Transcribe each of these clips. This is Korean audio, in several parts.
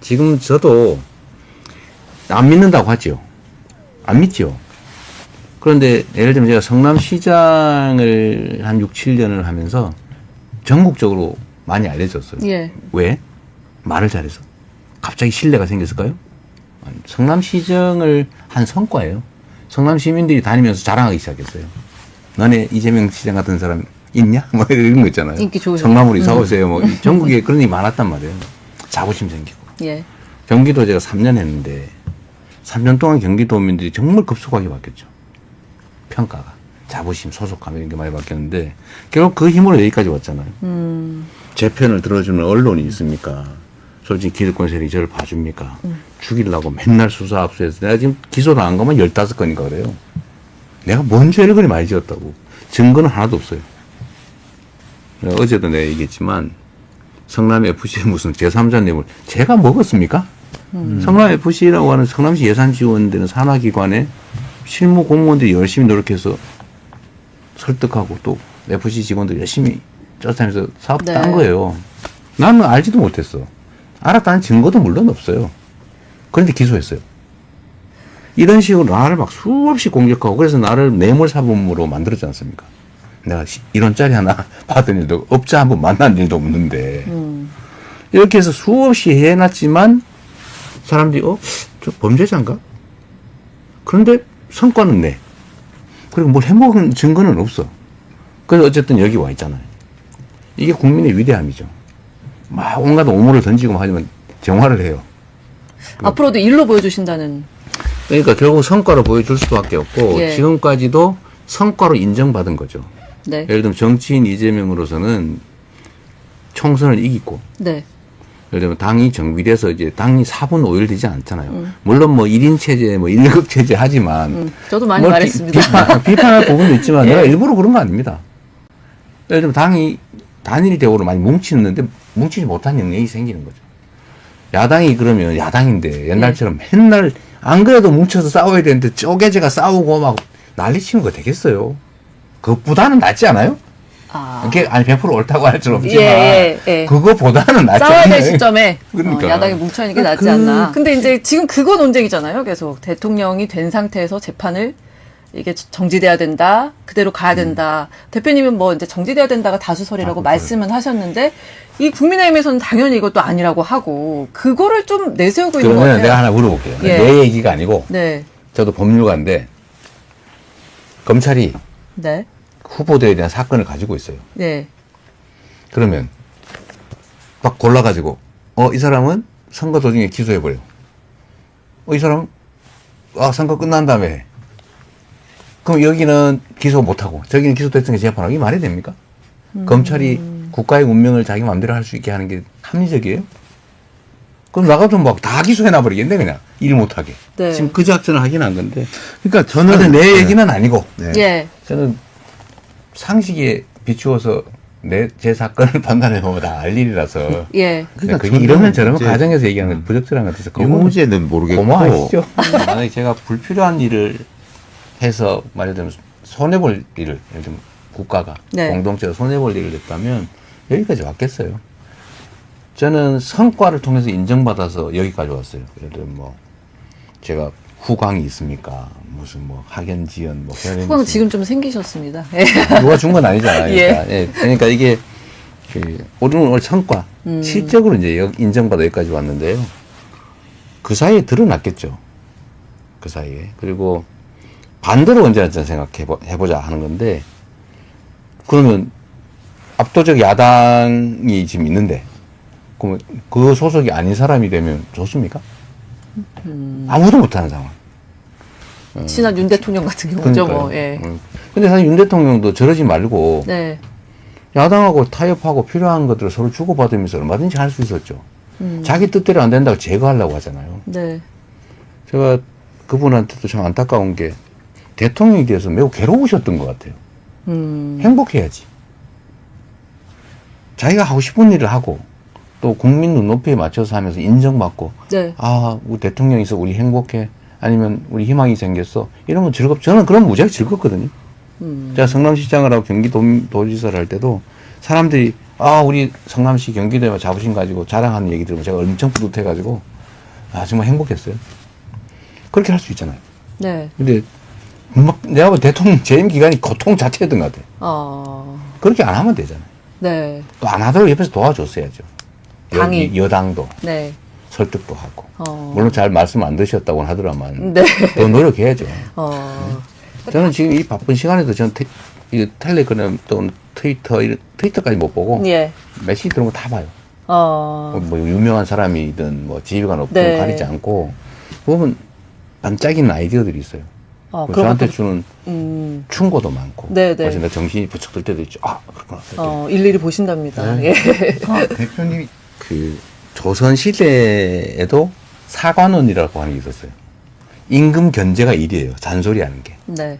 지금 저도 안 믿는다고 하죠. 안 믿죠. 그런데 예를 들면 제가 성남시장을 한 6, 7년을 하면서 전국적으로 많이 알려졌어요. 예. 왜? 말을 잘해서. 갑자기 신뢰가 생겼을까요? 아니, 성남시장을 한 성과예요. 성남 시민들이 다니면서 자랑하기 시작했어요. 너네 이재명 시장 같은 사람 있냐? 뭐 이런 거 있잖아요. 인기 좋으셔. 성남으로 이사 오세요. 뭐 전국에 그런 일이 많았단 말이에요. 자부심 생기고. 예. 경기도 제가 3년 했는데 3년 동안 경기도민들이 정말 급속하게 바뀌었죠. 평가가. 자부심, 소속감 이런 게 많이 바뀌었는데 결국 그 힘으로 여기까지 왔잖아요. 제 편을 들어주는 언론이 있습니까? 솔직히 기득권 세력이 저를 봐줍니까? 죽이려고 맨날 수사 압수해서 내가 지금 기소도 안 가면 15건인가 그래요. 내가 뭔 죄를 그리 많이 지었다고. 증거는 하나도 없어요. 어제도 내가 얘기했지만 성남FC에 무슨 제3자 뇌물 제가 먹었습니까? 성남FC라고 하는 성남시 예산 지원되는 산하기관에 실무 공무원들이 열심히 노력해서 설득하고 또 FC 직원들 열심히 쫓아다니면서 사업 네. 딴 거예요. 나는 알지도 못했어. 알았다는 증거도 물론 없어요. 그런데 기소했어요. 이런 식으로 나를 막 수없이 공격하고 그래서 나를 뇌물사범으로 만들었지 않습니까? 내가 1원짜리 하나 받은 일도 업자 한 번 만난 일도 없는데 이렇게 해서 수없이 해놨지만 사람들이 저 범죄자인가? 그런데 성과는 내. 그리고 뭘 해먹은 증거는 없어. 그래서 어쨌든 여기 와 있잖아요. 이게 국민의 위대함이죠. 막 온갖 오물을 던지고 하지만 정화를 해요. 앞으로도 일로 보여주신다는. 그러니까 결국 성과로 보여줄 수밖에 없고 예. 지금까지도 성과로 인정받은 거죠. 네. 예를 들면 정치인 이재명으로서는 총선을 이기고 네. 예를 들면 당이 정비돼서 이제 당이 4분 5일 되지 않잖아요. 물론 뭐 1인 체제, 뭐 1급 체제 하지만 저도 많이 뭐 말했습니다. 비판할 부분도 있지만 예. 내가 일부러 그런 거 아닙니다. 예를 들면 당이 단일 대우로 많이 뭉치는데 뭉치지 못한 영향이 생기는 거죠. 야당이 그러면 야당인데 옛날처럼 맨날 안 그래도 뭉쳐서 싸워야 되는데 쪼개져가 싸우고 막 난리치는 거 되겠어요. 그것보다는 낫지 않아요? 그게 아니 100% 옳다고 할 수는 없지만 예. 그거보다는 낫지 싸워야 될 않나요? 시점에 그러니까. 야당이 뭉쳐있는 게 낫지 않나. 근데 이제 지금 그거 논쟁이잖아요. 계속 대통령이 된 상태에서 재판을 이게 정지돼야 된다. 그대로 가야 된다. 대표님은 뭐 이제 정지돼야 된다가 다수설이라고 말씀은 하셨는데 이 국민의힘에서는 당연히 이것도 아니라고 하고 그거를 좀 내세우고 있는 것 그러면 같아요. 내가 하나 물어볼게요. 예. 내 얘기가 아니고 네. 저도 법률가인데 검찰이 네. 후보자에 대한 사건을 가지고 있어요. 네. 그러면 막 골라가지고 이 사람은 선거 도중에 기소해버려. 이 사람 선거 끝난 다음에 그럼 여기는 기소 못하고 저기는 기소됐으니까 재판하고 이게 말이 됩니까? 검찰이 국가의 운명을 자기 마음대로 할 수 있게 하는 게 합리적이에요? 그럼 나가서 막 다 기소해놔버리겠네 그냥 일 못하게. 네. 지금 그 작전을 하긴 한 건데 그러니까 저는 내 얘기는 아니고 예. 저는 상식에 비추어서 제 사건을 판단해보면 다 알 일이라서 예. 그러니까 그게 저는 이러면 저러면 이제 가정에서 얘기하는 건 부적절한 것 같아서 이 문제는 모르겠고 고마워하시죠. 만약에 제가 불필요한 일을 해서 말하자면 손해볼 일을 예를 들면 국가가 네. 공동체가 손해볼 일을 했다면 여기까지 왔겠어요. 저는 성과를 통해서 인정받아서 여기까지 왔어요. 예를 들면 뭐 제가 후광이 있습니까? 무슨 뭐 학연 지연 뭐 후광 지금 좀 생기셨습니다. 예. 누가 준 건 아니잖아요. 예. 그러니까, 그러니까 이게 오늘 성과 실적으로 이제 인정받아 여기까지 왔는데요. 그 사이에 드러났겠죠. 그 사이에. 그리고 반대로 언제나 생각해보자 하는 건데 그러면 압도적 야당이 지금 있는데 그러면 그 소속이 아닌 사람이 되면 좋습니까? 아무도 못하는 상황. 지난 윤 대통령 같은 경우죠. 뭐. 예. 근데 사실 윤 대통령도 저러지 말고 네. 야당하고 타협하고 필요한 것들을 서로 주고받으면서 얼마든지 할 수 있었죠. 자기 뜻대로 안 된다고 제거하려고 하잖아요. 네. 제가 그분한테도 참 안타까운 게 대통령에 대해서 매우 괴로우셨던 것 같아요. 행복해야지. 자기가 하고 싶은 일을 하고 또 국민 눈높이에 맞춰서 하면서 인정받고 네. 우리 대통령이 있어 우리 행복해 아니면 우리 희망이 생겼어 이러면 저는 그런 무지하게 즐겁거든요. 제가 성남시장을 하고 경기도지사를 할 때도 사람들이 우리 성남시 경기도에 자부심 가지고 자랑하는 얘기 들으면 제가 엄청 뿌듯해가지고 정말 행복했어요. 그렇게 할 수 있잖아요. 네. 근데 막 내가 볼 때 대통령 재임 기간이 고통 자체였던 것 같아요. 그렇게 안 하면 되잖아요. 네. 또 안 하도록 옆에서 도와줬어야죠. 당이. 여당도 네. 설득도 하고. 물론 잘 말씀 안 드셨다고는 하더라만 네. 더 노력해야죠. 네. 저는 지금 이 바쁜 시간에도 저는 이 텔레그램 또는 트위터까지 못 보고 예. 메시지 들어온 거 다 봐요. 뭐 유명한 사람이든 뭐 지위가 높든 네. 가리지 않고 보면 반짝이는 아이디어들이 있어요. 저한테 주는 충고도 많고. 네네. 그래서 내 정신이 부쩍 들 때도 있죠. 그렇구나. 일일이 보신답니다. 네. 예. 대표님이 그 조선 시대에도 사관원이라고 하는 게 있었어요. 임금 견제가 일이에요. 잔소리하는 게. 네.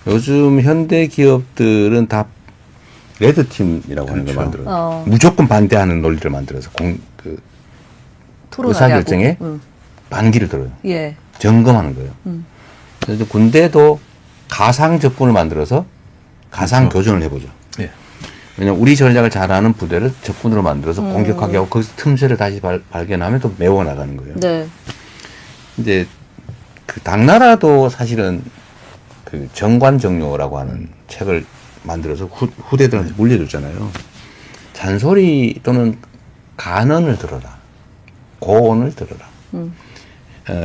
요즘 현대 기업들은 다 레드팀이라고 하는 걸 만들어요. 무조건 반대하는 논리를 만들어서 토론하게 의사결정에 하고. 반기를 들어요. 예. 점검하는 거예요. 그래서 군대도 가상 적군을 만들어서 가상 교전을 해보죠. 예. 왜냐면 우리 전략을 잘 아는 부대를 적군으로 만들어서 공격하게 하고 거기서 틈새를 다시 발견하면 또 메워나가는 거예요. 네. 이제 그 당나라도 사실은 그 정관정료라고 하는 책을 만들어서 후대들한테 물려줬잖아요. 잔소리 또는 간언을 들어라. 고언을 들어라.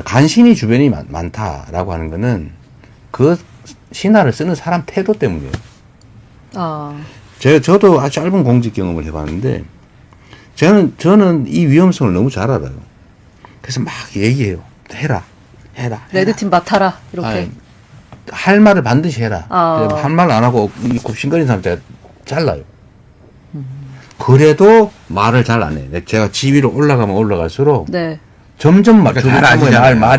간신히 주변이 많다라고 하는 거는 그 신화를 쓰는 사람 태도 때문이에요. 저도 아주 짧은 공직 경험을 해봤는데 저는 이 위험성을 너무 잘 알아요. 그래서 막 얘기해요. 해라. 레드팀 맡아라. 이렇게. 아니, 할 말을 반드시 해라. 할 말 안 하고 굽신거리는 사람 제가 잘라요. 그래도 말을 잘 안 해. 제가 지위로 올라가면 올라갈수록 네. 점점 말이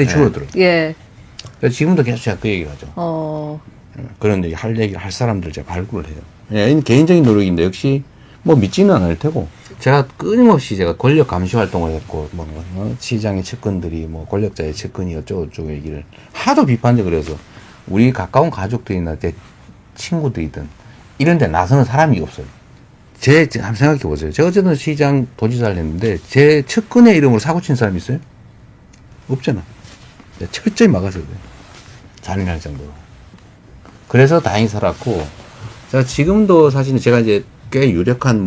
네. 줄어들어요. 예. 그래서 지금도 계속 제가 그 얘기를 하죠. 그런 얘기를 할 사람들 제가 발굴을 해요. 예, 이건 개인적인 노력인데 역시 뭐 믿지는 않을 테고 제가 끊임없이 제가 권력 감시 활동을 했고 시장의 측근들이 뭐 권력자의 측근이 어쩌고저쩌고 얘기를 하도 비판적으로 해서 우리 가까운 가족들이나 내 친구들이든 이런 데 나서는 사람이 없어요. 한번 생각해 보세요. 제가 어쨌든 시장 도지사를 했는데 제 측근의 이름으로 사고 친 사람이 있어요? 없잖아. 철저히 막았어요. 잔인할 정도로. 그래서 다행히 살았고, 제가 지금도 사실은 제가 이제 꽤 유력한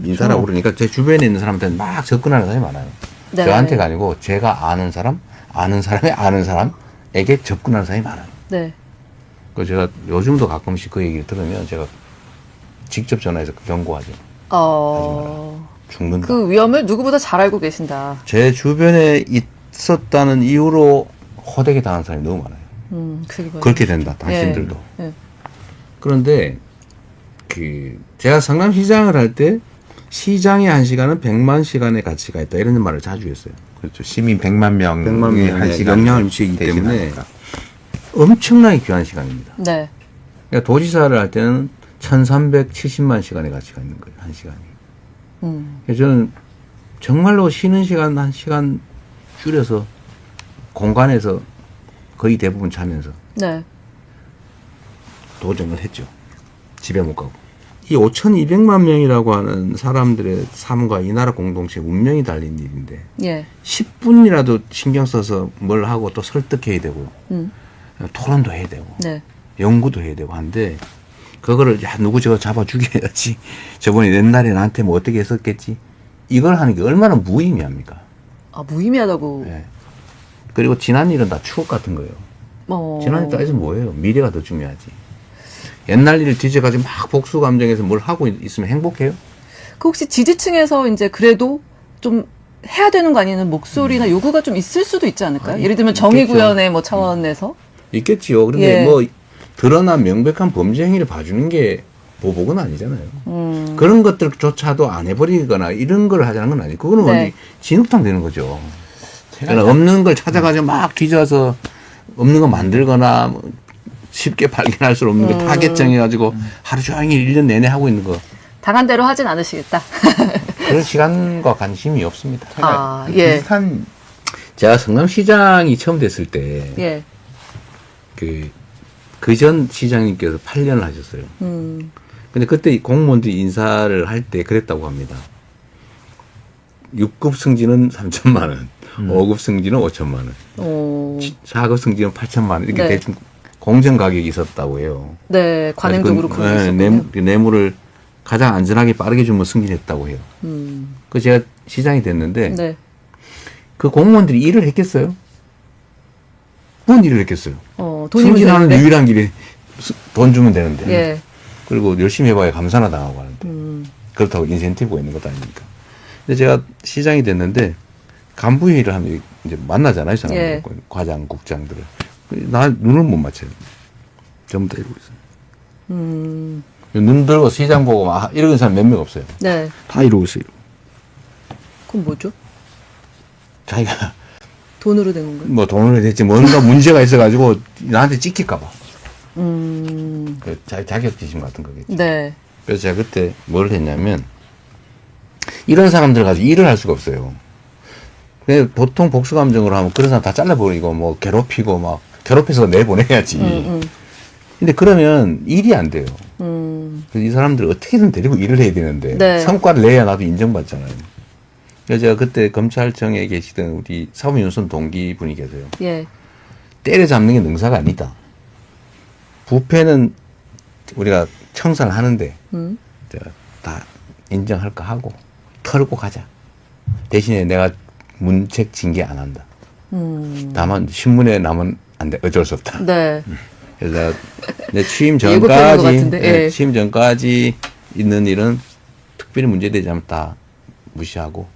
인사라고 그러니까 제 주변에 있는 사람한테는 막 접근하는 사람이 많아요. 네. 저한테가 아니고 제가 아는 사람, 아는 사람의 아는 사람에게 접근하는 사람이 많아요. 네. 그래서 제가 요즘도 가끔씩 그 얘기를 들으면 제가 직접 전화해서 경고하죠. 죽는다. 그 위험을 누구보다 잘 알고 계신다. 제 주변에 있었다는 이유로 호되게 당한 사람이 너무 많아요. 그렇게 된다, 당신들도. 예. 그런데 제가 성남시장을 할 때 시장의 1시간은 100만 시간의 가치가 있다 이런 말을 자주 했어요. 그렇죠. 시민 100만 명의 100만 명의 한 시간 영향을 미치기 때문에 대신하니까. 엄청나게 귀한 시간입니다. 네. 그러니까 도지사를 할 때는 1370만 시간의 가치가 있는 거예요. 1시간이. 그래서 저는 정말로 쉬는 시간 1시간 줄여서 공간에서 거의 대부분 자면서 네. 도전을 했죠. 집에 못 가고. 이 5,200만 명이라고 하는 사람들의 삶과 이 나라 공동체 운명이 달린 일인데 예. 10분이라도 신경 써서 뭘 하고 또 설득해야 되고 토론도 해야 되고 네. 연구도 해야 되고 한데 그거를 누구 저거 잡아 죽여야지 저번에 옛날에 나한테 뭐 어떻게 했었겠지 이걸 하는 게 얼마나 무의미합니까? 무의미하다고. 네. 그리고 지난 일은 다 추억 같은 거예요. 지난 일 따져서 뭐예요? 미래가 더 중요하지. 옛날 일을 뒤져가지고 막 복수 감정에서 뭘 하고 있으면 행복해요? 그 혹시 지지층에서 이제 그래도 좀 해야 되는 거 아니냐는 목소리나 요구가 좀 있을 수도 있지 않을까요? 예를 들면 정의구현의 뭐 차원에서. 있겠지요. 그런데 뭐 드러난 명백한 범죄 행위를 봐주는 게 보복은 아니잖아요. 그런 것들조차도 안 해버리거나 이런 걸 하자는 건 아니고 그거는 완전히 진흙탕 되는 거죠. 그러니까 없는 걸 찾아가지고 막 뒤져서 없는 거 만들거나 뭐 쉽게 발견할 수 없는 거 타겟 정해가지고 하루 종일 1년 내내 하고 있는 거. 당한 대로 하진 않으시겠다. 그런 시간과 관심이 없습니다. 예. 비슷한 제가 성남시장이 처음 됐을 때 예. 그 전 시장님께서 8년을 하셨어요. 근데 그때 공무원들이 인사를 할 때 그랬다고 합니다. 6급 승진은 3천만 원, 5급 승진은 5천만 원, 오. 4급 승진은 8천만 원 이렇게 네. 대충 공정 가격이 있었다고 해요. 네, 관행적으로 그런 게 네, 있었군요. 뇌물을 가장 안전하게 빠르게 주면 승진했다고 해요. 그 제가 시장이 됐는데 네. 그 공무원들이 일을 했겠어요? 뭔 일을 했겠어요? 돈이 승진하는 문제인데. 유일한 길이 돈 주면 되는데. 예. 그리고 열심히 해봐야 감사나 당하고 하는데. 그렇다고 인센티브가 있는 것도 아니니까. 근데 제가 시장이 됐는데 간부회의를 하면 이제 만나잖아요. 사람들. 예. 과장, 국장들을. 나 눈을 못 맞춰요. 전부 다 이러고 있어요. 눈 들고 시장 보고 막 이러는 사람 몇 명 없어요. 네. 다 이러고 있어요. 그럼 뭐죠? 자기가 돈으로 된 건가요? 뭐 돈을 냈지 뭔가 문제가 있어가지고 나한테 찍힐까봐. 그 자격지심 같은 거겠죠. 네. 그래서 제가 그때 뭘 했냐면 이런 사람들 가지고 일을 할 수가 없어요. 근데 보통 복수감정으로 하면 그런 사람 다 잘라버리고 뭐 괴롭히고 막 괴롭혀서 내보내야지. 근데 그러면 일이 안 돼요. 그래서 이 사람들 어떻게든 데리고 일을 해야 되는데 네. 성과를 내야 나도 인정받잖아요. 그래서 제가 그때 검찰청에 계시던 우리 사법연수원 동기분이 계세요. 예. 때려잡는 게 능사가 아니다. 부패는 우리가 청산을 하는데 제가 다 인정할까 하고 털고 가자. 대신에 내가 문책 징계 안 한다. 다만 신문에 나면 안 돼. 어쩔 수 없다. 네. 그래서 내가 내 취임 예고편인 것 전까지 같은데, 예. 취임 전까지 있는 일은 특별히 문제되지 않으면 다 무시하고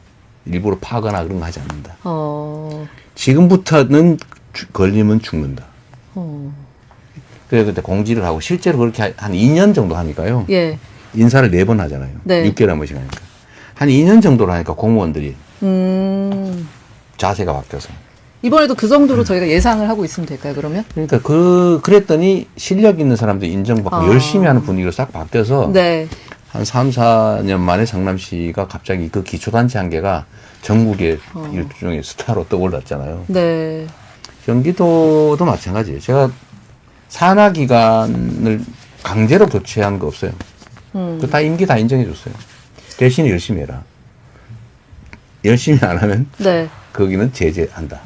일부러 파거나 그런 거 하지 않는다. 지금부터는 걸리면 죽는다. 그래서 그때 공지를 하고 실제로 그렇게 한 2년 정도 하니까요. 예. 인사를 4번 하잖아요. 네. 6개월에 한 번씩 하니까. 한 2년 정도로 하니까 공무원들이 자세가 바뀌어서. 이번에도 그 정도로 저희가 예상을 하고 있으면 될까요, 그러면? 그러니까 그랬더니 실력 있는 사람들 인정받고 열심히 하는 분위기로 싹 바뀌어서 네. 한 3, 4년 만에 성남시가 갑자기 그 기초단체 한 개가 전국의 일종의 스타로 떠올랐잖아요. 네. 경기도도 마찬가지예요. 제가 산하기관을 강제로 교체한 거 없어요. 그 다 임기 다 인정해 줬어요. 대신에 열심히 해라. 열심히 안 하면 네. 거기는 제재한다.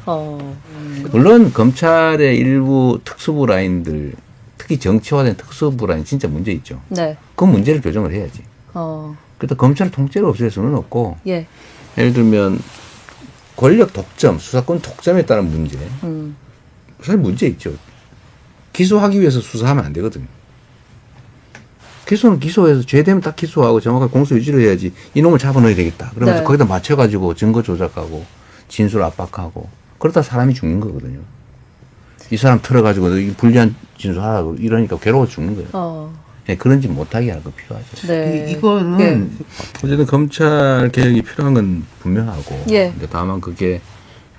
물론 검찰의 일부 특수부 라인들, 특히 정치화된 특수부 라인 진짜 문제 있죠. 네. 그 문제를 교정을 해야지. 그래도 검찰 통째로 없앨 수는 없고, 예. 예를 들면 권력 독점, 수사권 독점에 따른 문제, 사실 문제 있죠. 기소하기 위해서 수사하면 안 되거든요. 기소는 기소해서 죄되면 딱 기소하고 정확하게 공소 유지를 해야지 이놈을 잡아넣어야 되겠다. 그러면서 네. 거기다 맞춰가지고 증거 조작하고 진술 압박하고 그러다 사람이 죽는 거거든요. 이 사람 틀어가지고 불리한 진술하라고 이러니까 괴로워 죽는 거예요. 네, 그런 짓 못하게 하는 거 필요하죠. 네. 이거는 예. 어쨌든 검찰 개혁이 필요한 건 분명하고, 예. 근데 다만 그게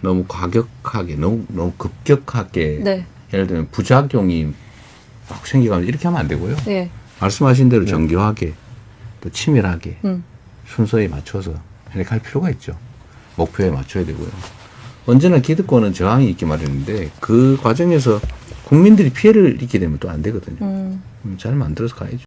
너무 과격하게, 너무 급격하게, 네. 예를 들면 부작용이 막 생기가면 이렇게 하면 안 되고요. 예. 말씀하신 대로 정교하게, 또 치밀하게, 음. 순서에 맞춰서 이렇게 할 필요가 있죠. 목표에 맞춰야 되고요. 언제나 기득권은 저항이 있기 마련인데 그 과정에서 국민들이 피해를 입게 되면 또 안 되거든요. 잘 만들어서 가야죠.